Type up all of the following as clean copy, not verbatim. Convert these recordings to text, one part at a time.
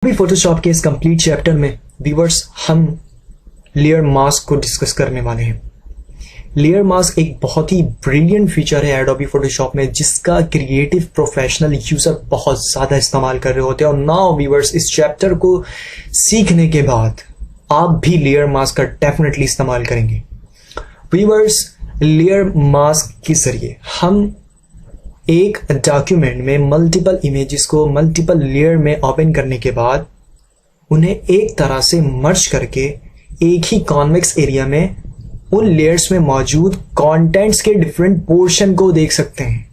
अभी फोटोशॉप के इस कंप्लीट चैप्टर में व्यूअर्स हम लेयर मास्क को डिस्कस करने वाले हैं। लेयर मास्क एक बहुत ही ब्रिलियंट फीचर है एडोबी फोटोशॉप में, जिसका क्रिएटिव प्रोफेशनल यूजर बहुत ज्यादा इस्तेमाल कर रहे होते हैं। और नाउ व्यूअर्स, इस चैप्टर को सीखने के बाद आप भी लेयर मास्क का डेफिनेटली इस्तेमाल करेंगे। व्यूअर्स, लेयर मास्क के जरिए हम एक डॉक्यूमेंट में मल्टीपल इमेजेस को मल्टीपल लेयर में ओपन करने के बाद उन्हें एक तरह से मर्ज करके एक ही कॉन्वेक्स एरिया में उन लेयर्स में मौजूद कंटेंट्स के डिफरेंट पोर्शन को देख सकते हैं।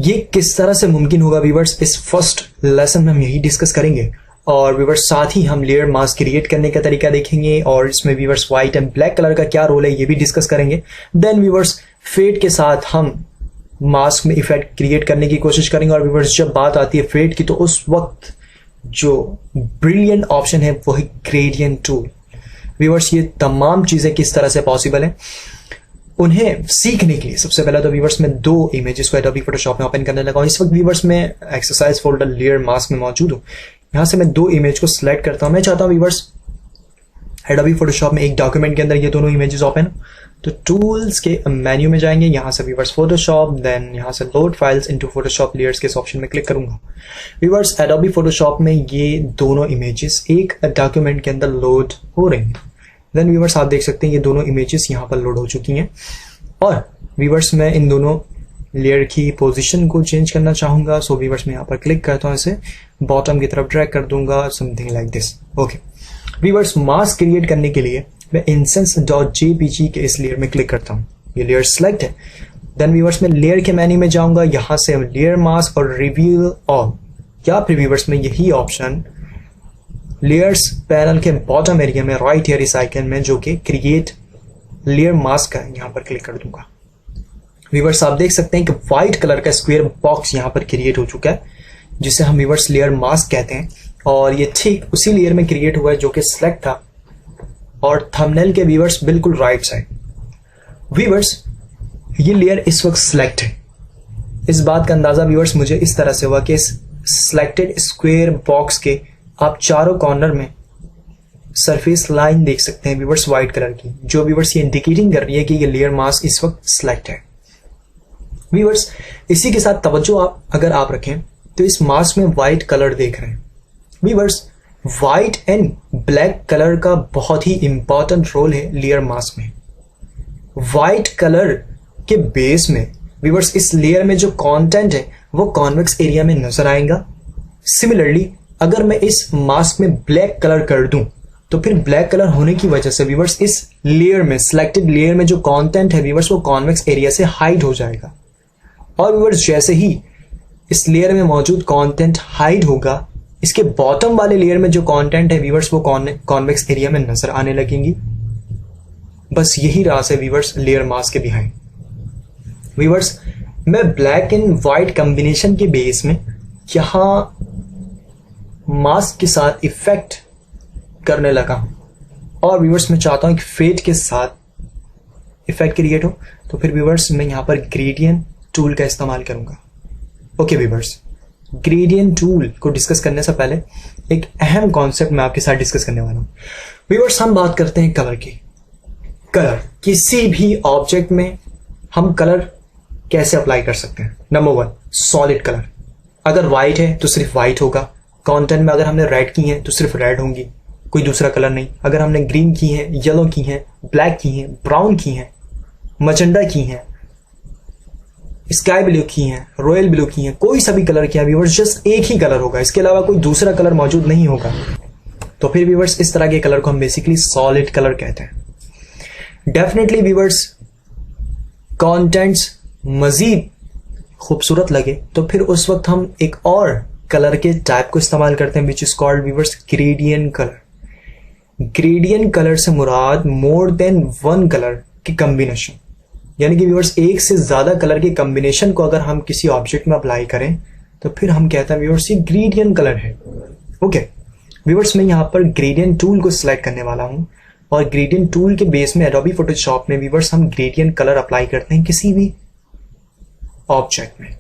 ये किस तरह से मुमकिन होगा व्यूअर्स, इस फर्स्ट लेसन में हम यही डिस्कस करेंगे। और व्यूअर्स, साथ ही हम लेयर मास्क क्रिएट करने का तरीका देखेंगे और इसमें viewers white and black colour का क्या रोल है ये भी डिस्कस करेंगे। देन व्यूअर्स, फेड के साथ हम मास्क में इफेक्ट क्रिएट करने की कोशिश करेंगे। और व्यूअर्स, जब बात आती है फेड की, तो उस वक्त जो ब्रिलियंट ऑप्शन है वो है ग्रेडियंट टूल। व्यूअर्स, ये तमाम चीजें किस तरह से पॉसिबल है उन्हें सीखने के लिए सबसे पहले तो व्यूअर्स मैं दो इमेजेस को एडोबी फोटोशॉप में ओपन करने लगा हूं। इस वक्त व्यूअर्स में एक्सरसाइज फोल्डर लेयर मास्क में मौजूद हूं। यहां से मैं दो इमेज को सिलेक्ट करता हूं। मैं चाहता हूं व्यूअर्स एडोबी फोटोशॉप में एक डॉक्यूमेंट के अंदर ये दोनों इमेजेस ओपन, तो टूल्स के मेन्यू में जाएंगे, यहां से व्यूअर्स फोटोशॉप, देन यहां से load files into Photoshop layers के इस ऑप्शन में क्लिक करूंगा। व्यूअर्स, एडोबी फोटोशॉप में ये दोनों इमेजेस एक डॉक्यूमेंट के अंदर लोड हो रही हैं। देन व्यूअर्स, आप देख सकते हैं ये दोनों इमेजेस यहां पर लोड हो चुकी हैं। और व्यूअर्स, मैं इन दोनों लेयर की पोजीशन को चेंज करना चाहूंगा। सो व्यूअर्स, मैं यहां पर क्लिक करता हूं, इसे बॉटम की तरफ ड्रैग कर दूंगा, something like this. Okay viewers, mask create करने के लिए मैं instance.jpg के इस लेयर में क्लिक करता हूं। ये लेयर सिलेक्ट है। देन व्यूअर्स, मैं लेयर के मेन्यू में जाऊंगा, यहां से लेयर मास्क और रिवील ऑल, या फिर व्यूअर्स में यही ऑप्शन लेयर्स पैनल के बॉटम एरिया में राइट हियर इस आइकन में जो कि क्रिएट लेयर मास्क का है, यहां पर क्लिक कर दूंगा। व्यूअर्स, आप देख सकते हैं कि व्हाइट कलर का स्क्वायर बॉक्स यहां पर क्रिएट हो चुका है, जिसे हम व्यूअर्स लेयर मास्क कहते हैं। और ये ठीक उसी लेयर में क्रिएट हुआ है जो कि सिलेक्ट था, और थंबनेल के व्यूअर्स बिल्कुल राइट साइड। व्यूअर्स, ये लेयर इस वक्त सिलेक्ट है। इस बात का अंदाजा व्यूअर्स मुझे इस तरह से हुआ कि इस सिलेक्टेड स्क्वायर बॉक्स के आप चारों कॉर्नर में सरफेस लाइन देख सकते हैं व्यूअर्स व्हाइट कलर की, जो व्यूअर्स ये इंडिकेटिंग कर रही है कि ये लेयर मास्क इस वक्त सिलेक्ट है। व्यूअर्स, इसी के साथ तवज्जो अगर आप रखें तो इस मास्क में व्हाइट कलर देख रहे हैं। Viewers, white and black colour का बहुत ही इंपॉर्टेंट रोल है लेयर मास्क में। व्हाइट कलर के बेस में व्यूअर्स इस लेयर में जो कंटेंट है वो कॉन्वेक्स एरिया में नजर आएगा। सिमिलरली, अगर मैं इस मास्क में ब्लैक कलर कर दूं तो फिर ब्लैक कलर होने की वजह से व्यूअर्स इस लेयर में, सिलेक्टेड लेयर में जो कंटेंट है व्यूअर्स वो कॉन्वेक्स एरिया से हाइड हो जाएगा। और व्यूअर्स, जैसे ही इस लेयर में मौजूद कंटेंट हाइड होगा, इसके बॉटम वाले लेयर में जो कंटेंट है व्यूअर्स वो कॉन्वेक्स एरिया में नजर आने लगेंगी। बस यही राज है व्यूअर्स लेयर मास्क के बिहाइंड। व्यूअर्स, मैं ब्लैक एंड व्हाइट कॉम्बिनेशन के बेस में यहां मास्क के साथ इफेक्ट करने लगा हूं। और व्यूअर्स, मैं चाहता हूं कि फेड के साथ इफेक्ट क्रिएट हो, तो फिर व्यूअर्स मैं यहां पर ग्रेडियंट टूल का इस्तेमाल करूंगा। ओके व्यूअर्स, ग्रेडियंट टूल को डिस्कस करने से पहले एक अहम कॉन्सेप्ट मैं आपके साथ डिस्कस करने वाला हूं। व्यूअर्स, हम बात करते हैं कलर की। कलर, किसी भी ऑब्जेक्ट में हम कलर कैसे अप्लाई कर सकते हैं। Number one, solid colour. अगर व्हाइट है तो सिर्फ व्हाइट होगा। कंटेंट में अगर हमने रेड की है तो सिर्फ रेड होंगी, कोई दूसरा कलर नहीं। अगर हमने ग्रीन की है, येलो की है, ब्लैक की है, ब्राउन की है, मजेंडा की है, स्काई ब्लू की है, रॉयल ब्लू की है, कोई सा भी कलर किया व्यूअर्स, जस्ट एक ही कलर होगा, इसके अलावा कोई दूसरा कलर मौजूद नहीं होगा। तो फिर व्यूअर्स इस तरह के कलर को हम बेसिकली सॉलिड कलर कहते हैं। डेफिनेटली व्यूअर्स, कंटेंट्स मजीद खूबसूरत लगे तो फिर उस वक्त हम एक और कलर के टाइप को इस्तेमाल करते हैं, which is called viewers gradient colour. Gradient colour से मुराद मोर देन वन कलर की कॉम्बिनेशन, यानी कि व्यूअर्स एक से ज्यादा कलर के कॉम्बिनेशन को अगर हम किसी ऑब्जेक्ट में अप्लाई करें तो फिर हम कहते हैं व्यूअर्स ये ग्रेडियंट कलर है। ओके व्यूअर्स, मैं यहां पर ग्रेडियंट टूल को सिलेक्ट करने वाला हूं, और ग्रेडियंट टूल के बेस में एडोबी फोटोशॉप में व्यूअर्स हम ग्रेडियंट कलर अप्लाई करते हैं किसी भी ऑब्जेक्ट में।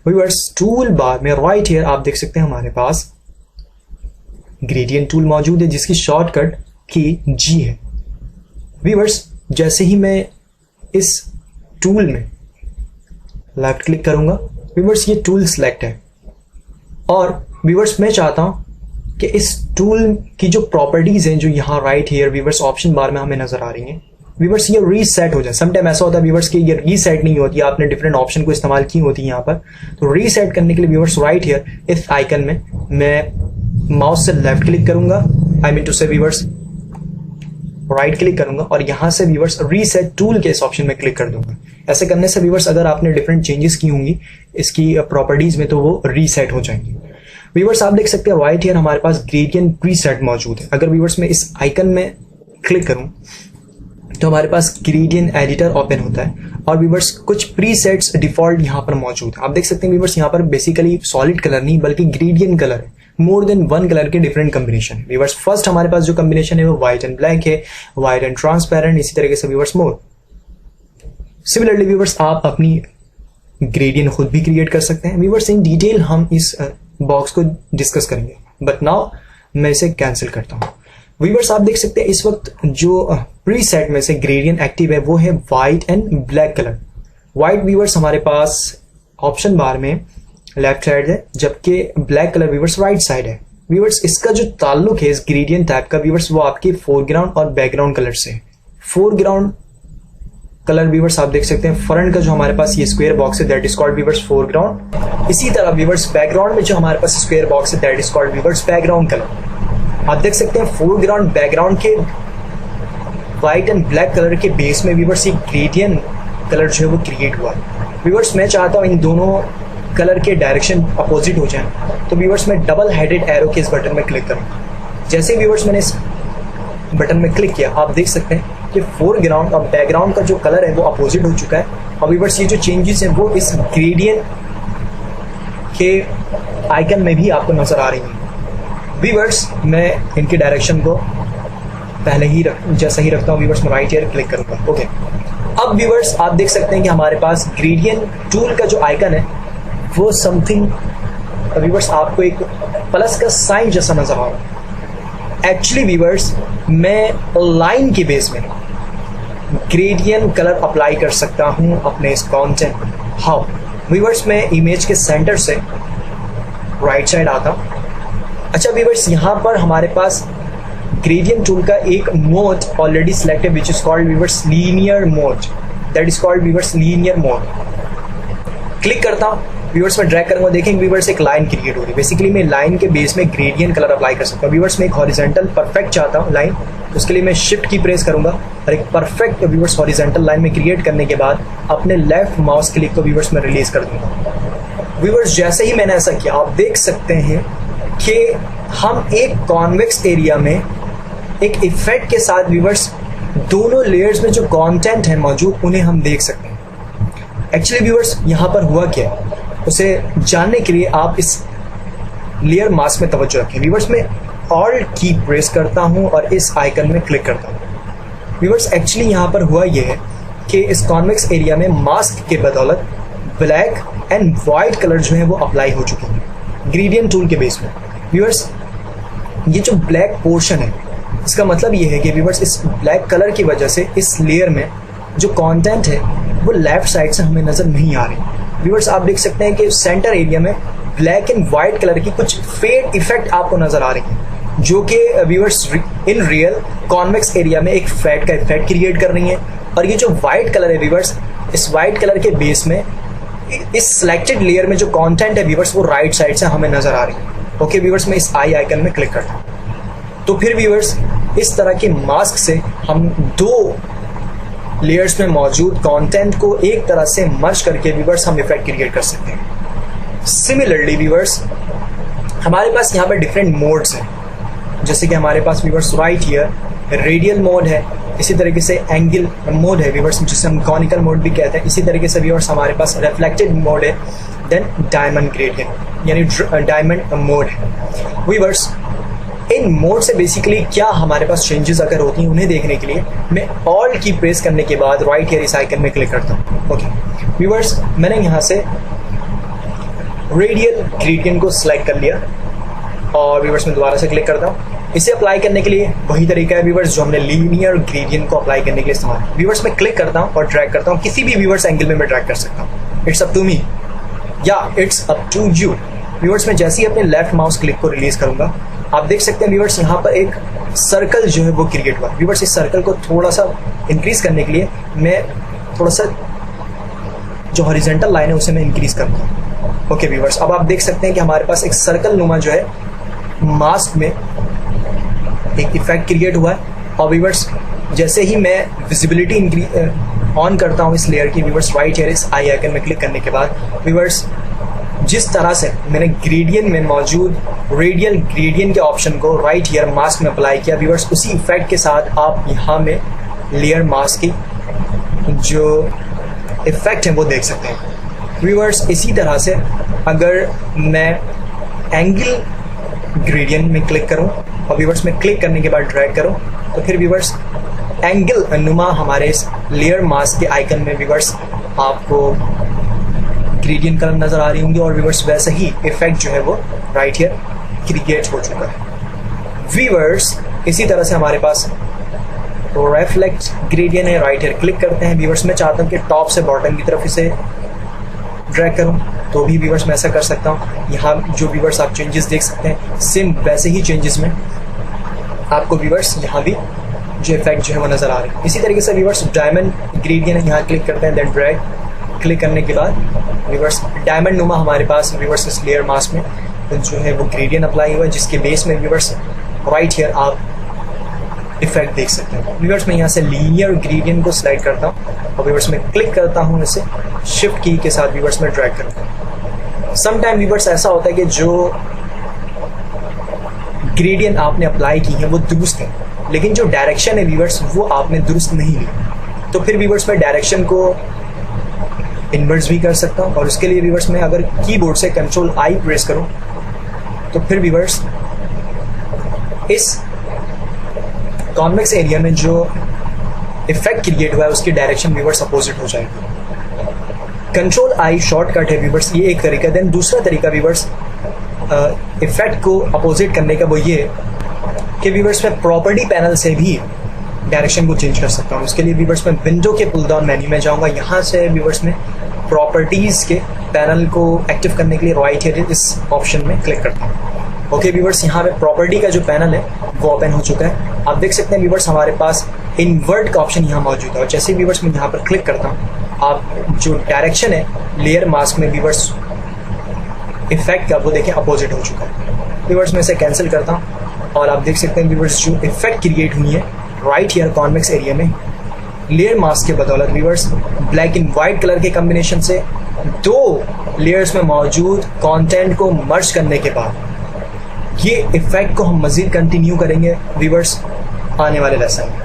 व्यूअर्स टूल बार में राइट हियर आप देख सकते हैं हमारे पास ग्रेडियंट टूल मौजूद है जिसकी शॉर्टकट की G है। व्यूअर्स जैसे ही मैं इस टूल में लेफ्ट क्लिक करूंगा, व्यूअर्स ये टूल सिलेक्ट है और व्यूअर्स मैं चाहता हूं कि इस टूल की जो प्रॉपर्टीज हैं जो यहाँ राइट हियर व्यूअर्स ऑप्शन बार में हमें नजर आ रही हैं, व्यूअर्स ये रीसेट हो जाए। समटाइम ऐसा होता है व्यूअर्स कि ये रीसेट नहीं होती, आपने डिफरेंट ऑप्शन को इस्तेमाल की होती है यहाँ पर। तो रीसेट करने के लिए व्यूअर्स राइट हियर इस आइकन में मैं माउस से लेफ्ट क्लिक करूंगा, आई मीन टू से व्यूअर्स राइट क्लिक करूंगा और यहां से व्यूअर्स रीसेट टूल के इस ऑप्शन में क्लिक कर दूंगा। ऐसे करने से व्यूअर्स अगर आपने डिफरेंट चेंजेस की होंगी इसकी प्रॉपर्टीज में तो वो रीसेट हो जाएंगी। व्यूअर्स आप देख सकते हैं राइट हियर हमारे पास ग्रेडियंट प्रीसेट मौजूद है। अगर व्यूअर्स मैं इस आइकन में क्लिक करूं तो हमारे पास ग्रेडियंट एडिटर ओपन होता है और व्यूअर्स कुछ प्रीसेट्स डिफॉल्ट यहाँ पर मौजूद है। आप देख सकते हैं व्यूअर्स यहाँ पर बेसिकली सॉलिड कलर नहीं बल्कि ग्रेडियंट कलर है, मोर देन वन कलर के डिफरेंट कॉम्बिनेशन है। व्यूअर्स फर्स्ट हमारे पास जो कॉम्बिनेशन है वो व्हाइट एंड ब्लैक है, व्हाइट एंड ट्रांसपेरेंट, इसी तरीके से व्यूअर्स मोर। सिमिलरली व्यूअर्स आप अपनी ग्रेडियंट खुद भी क्रिएट कर सकते हैं। व्यूअर्स इन डिटेल हम इस बॉक्स को डिस्कस करेंगे, बट नाउ मैं इसे कैंसिल करता हूं। व्यूअर्स आप देख सकते हैं इस वक्त जो प्रीसेट में से ग्रेडियंट एक्टिव है वो है white and black colour. White viewers हमारे पास ऑप्शन बार में लेफ्ट साइड है जबकि black colour viewers right side है। व्यूअर्स इसका जो ताल्लुक है इस ग्रेडियंट टाइप का व्यूअर्स वो आपके फोरग्राउंड और बैकग्राउंड कलर से। फोरग्राउंड कलर व्यूअर्स आप देख सकते हैं फ्रंट का जो हमारे पास ये स्क्वायर बॉक्स है that is called viewers foreground. इसी तरह व्यूअर्स बैकग्राउंड में जो हमारे पास स्क्वायर बॉक्स है that is called viewers background colour. आप देख सकते हैं फोरग्राउंड बैकग्राउंड के व्हाइट एंड ब्लैक कलर के बेस में व्यूअर्स ये ग्रेडियंट कलर जो है वो क्रिएट हुआ है। व्यूअर्स मैं चाहता हूं इन दोनों कलर के डायरेक्शन अपोजिट हो जाए तो व्यूअर्स मैं डबल हेडेड एरो के इस बटन में क्लिक करूंगा। जैसे व्यूअर्स मैंने इस बटन में क्लिक किया आप देख सकते हैं कि फोरग्राउंड और बैकग्राउंड का जो कलर है वो अपोजिट हो चुका है और व्यूअर्स ये जो चेंजेस हैं वो इस ग्रेडियंट के आइकन में भी आपको नजर आ रही हैं। व्यूअर्स मैं इनके डायरेक्शन को पहले ही जैसा ही रखता हूँ व्यूअर्स मैं राइट हियर क्लिक करूंगा। ओके, अब व्यूअर्स आप देख सकते हैं कि हमारे पास ग्रेडियंट टूल का जो आइकन है वो समथिंग व्यूअर्स आपको एक प्लस का साइन जैसा नजर आ रहा है। एक्चुअली व्यूअर्स मैं लाइन के बेस में ग्रेडियंट कलर अप्लाई कर सकता हूं अपने इस कंटेंट में। हाउ व्यूअर्स मैं इमेज के सेंटर से राइट साइड आता हूं। अच्छा व्यूअर्स यहाँ पर हमारे पास ग्रेडियंट टूल का एक मोड ऑलरेडी सिलेक्ट है which is called viewers linear mode, that is called viewers linear mode. Click करता हूं व्यूअर्स में ड्रैग करूंगा, देखेंगे व्यूअर्स एक लाइन क्रिएट हो रही है। बेसिकली मैं लाइन के बेस में ग्रेडियंट कलर अप्लाई कर सकता हूँ। व्यूअर्स मैं एक हॉरिजॉन्टल परफेक्ट चाहता हूँ लाइन, उसके लिए मैं शिफ्ट की प्रेस करूंगा और एक परफेक्ट व्यूअर्स हॉरिजॉन्टल लाइन में क्रिएट करने के बाद अपने लेफ्ट माउस क्लिक को व्यूअर्स में रिलीज कर दूंगा। व्यूअर्स जैसे ही मैंने ऐसा किया आप देख सकते हैं कि हम एक कॉन्वेक्स एरिया में एक इफेक्ट के साथ व्यूअर्स दोनों लेयर्स में जो कंटेंट है मौजूद उन्हें हम देख सकते हैं। एक्चुअली व्यूअर्स यहाँ पर हुआ क्या है उसे जानने के लिए आप इस लेयर मास्क में तवज्जो रखें। व्यूअर्स मैं ऑल्ट की प्रेस करता हूं और इस आइकन में क्लिक करता हूं। व्यूअर्स एक्चुअली यहाँ पर हुआ यह है कि इस कॉन्वेक्स एरिया में मास्क के बदौलत ब्लैक एंड वाइट कलर जो है वो अप्लाई हो चुके हैं ग्रेडियंट टूल के बेस में। व्यूअर्स ये जो ब्लैक पोर्शन है इसका मतलब ये है कि व्यूअर्स इस ब्लैक कलर की वजह से इस लेयर में जो कंटेंट है वो लेफ्ट साइड से हमें नजर नहीं आ रही। व्यूअर्स आप देख सकते हैं कि सेंटर एरिया में ब्लैक एंड व्हाइट कलर की कुछ फेड इफेक्ट आपको नजर आ रही है जो कि viewers in real convex area में एक फेड का इफेक्ट क्रिएट कर रही है। और ये जो व्हाइट कलर है व्यूअर्स इस व्हाइट कलर के बेस में इस सिलेक्टेड लेयर में जो कंटेंट है व्यूअर्स वो राइट साइड से हमें नजर आ रही है। ओके व्यूअर्स मैं इस आई आइकन में क्लिक करता हूँ तो फिर व्यूअर्स इस तरह के मास्क से हम दो लेयर्स में मौजूद कंटेंट को एक तरह से मर्ज करके व्यूअर्स हम इफेक्ट क्रिएट कर सकते हैं। सिमिलरली व्यूअर्स हमारे पास यहाँ पर डिफरेंट मोड्स हैं, जैसे कि हमारे पास viewers right here radial mode है, इसी तरीके से एंगल मोड है व्यूअर्स जिसे हम कॉनिकल मोड भी कहते हैं। इसी तरीके से व्यूअर्स हमारे पास रिफ्लेक्टेड मोड है, देन डायमंड ग्रेडियंट यानी डायमंड मोड है। व्यूअर्स इन मोड से बेसिकली क्या हमारे पास चेंजेस अगर होती हैं उन्हें देखने के लिए मैं ऑल्ट की प्रेस करने के बाद राइट हियर इस आइकन में क्लिक करता हूँ। ओके व्यूअर्स मैंने यहाँ से रेडियल ग्रेडियंट को सिलेक्ट कर लिया और व्यूअर्स में दोबारा से क्लिक करता हूँ। इसे अप्लाई करने के लिए वही तरीका है व्यूअर्स जो हमने लीनियर ग्रेडियंट को अप्लाई करने के लिए इस्तेमाल। व्यूअर्स में क्लिक करता हूँ और ड्रैग करता हूँ, किसी भी व्यूअर्स एंगल में मैं ड्रैग कर सकता हूँ। इट्स अप टू मी या it's up to you. Viewers में जैसे ही अपने लेफ्ट माउस क्लिक को रिलीज करूंगा, आप देख सकते हैं व्यूअर्स यहाँ पर एक सर्कल जो है वो क्रिएट हुआ। व्यूअर्स इस सर्कल को थोड़ा सा इंक्रीज करने के लिए मैं थोड़ा सा जो हॉरिजॉन्टल लाइन है उसे मैं इंक्रीज करता हूँ। ओके व्यूअर्स, अब आप देख सकते हैं कि हमारे पास एक सर्कल नुमा जो है मास्क में एक इफेक्ट क्रिएट हुआ है। और व्यूअर्स जैसे ही मैं विजिबिलिटी ऑन करता हूँ इस लेयर की, व्यूअर्स राइट हेयर इस आई आइकन में क्लिक करने के बाद व्यूअर्स जिस तरह से मैंने ग्रेडियंट में मौजूद रेडियल ग्रेडियंट के ऑप्शन को राइट हेयर मास्क में अप्लाई किया, व्यूअर्स उसी इफेक्ट के साथ आप यहाँ में लेयर मास्क की जो इफेक्ट है वो देख सकते हैं। व्यूअर्स इसी तरह से अगर मैं एंगल ग्रेडियंट में क्लिक करूं और व्यूअर्स में क्लिक करने के बाद ड्रैग करूं, तो फिर व्यूअर्स एंगल नुमा हमारे इस लेयर मास्क के आइकन में व्यूअर्स आपको ग्रेडियंट कलर नजर आ रही होंगी और व्यूअर्स वैसे ही इफेक्ट जो है वो राइट हियर क्रिएट हो चुका है। व्यूअर्स इसी तरह से हमारे पास रिफ्लेक्ट ग्रेडियंट है, राइट हियर क्लिक करते हैं। व्यूअर्स मैं चाहता हूँ कि टॉप से बॉटम की तरफ इसे ड्रैग करूँ तो भी व्यूअर्स मैं ऐसा कर सकता हूँ। यहाँ जो व्यूअर्स आप चेंजेस देख सकते हैं सेम वैसे ही चेंजेस में आपको व्यूअर्स यहाँ भी जो इफेक्ट जो है वो नजर आ रही है। इसी तरीके से व्यूअर्स डायमंड ग्रेडियंट है, यहाँ क्लिक करते हैं, देन ड्रैग क्लिक करने के बाद व्यूअर्स डायमंड नुमा हमारे पास व्यूअर्स इस लेयर मास्क में जो है वो ग्रेडियंट अप्लाई हुआ है, जिसके बेस में व्यूअर्स राइट हियर आप इफेक्ट देख सकते हैं। व्यूअर्स मैं यहाँ से लीनियर ग्रेडियंट को सिलेक्ट करता हूँ और व्यूअर्स में क्लिक करता हूँ, इसे शिफ्ट की के साथ व्यूअर्स में ड्रैग करता हूँ। सम टाइम व्यूअर्स ऐसा होता है कि जो ग्रेडियंट आपने अप्लाई की है वो दुरुस्त है, लेकिन जो डायरेक्शन है व्यूअर्स वो आपने दुरुस्त नहीं ली, तो फिर व्यूअर्स मैं डायरेक्शन को इन्वर्स भी कर सकता हूँ। और उसके लिए व्यूअर्स मैं अगर कीबोर्ड से कंट्रोल आई प्रेस करूँ तो फिर व्यूअर्स इस कॉन्वेक्स एरिया में जो इफेक्ट क्रिएट हुआ है उसकी डायरेक्शन व्यूअर्स अपोजिट हो जाएगी। कंट्रोल आई शॉर्टकट है व्यूअर्स, ये एक तरीका। देन दूसरा तरीका व्यूअर्स इफेक्ट को अपोजिट करने का वो ये कि व्यूअर्स मैं प्रॉपर्टी पैनल से भी डायरेक्शन को चेंज कर सकता हूँ। उसके लिए व्यूअर्स मैं विंडो के पुल डाउन मेन्यू में जाऊँगा, यहाँ से व्यूअर्स में प्रॉपर्टीज़ के पैनल को एक्टिव करने के लिए राइट हियर इस ऑप्शन में क्लिक करता हूँ। ओके व्यूअर्स, यहाँ पे प्रॉपर्टी का जो पैनल है वो ओपन हो चुका है। आप देख सकते हैं व्यूअर्स हमारे पास इन्वर्ट का ऑप्शन यहाँ मौजूद है और जैसे व्यूअर्स मैं यहाँ पर क्लिक करता हूँ, आप जो डायरेक्शन है लेयर मास्क में व्यूअर्स इफेक्ट का वो देखें अपोजिट हो चुका है। व्यूअर्स मैं इसे कैंसिल करता हूँ और आप देख सकते हैं व्यूअर्स जो इफेक्ट क्रिएट हुई है राइट हियर कॉन्वेक्स एरिया में लेयर मास्क के बदौलत viewers black and white colour के कॉम्बिनेशन से दो लेयर्स में मौजूद कंटेंट को मर्ज करने के बाद ये इफेक्ट को हम मजीद कंटिन्यू करेंगे व्यूअर्स आने वाले लेसन में।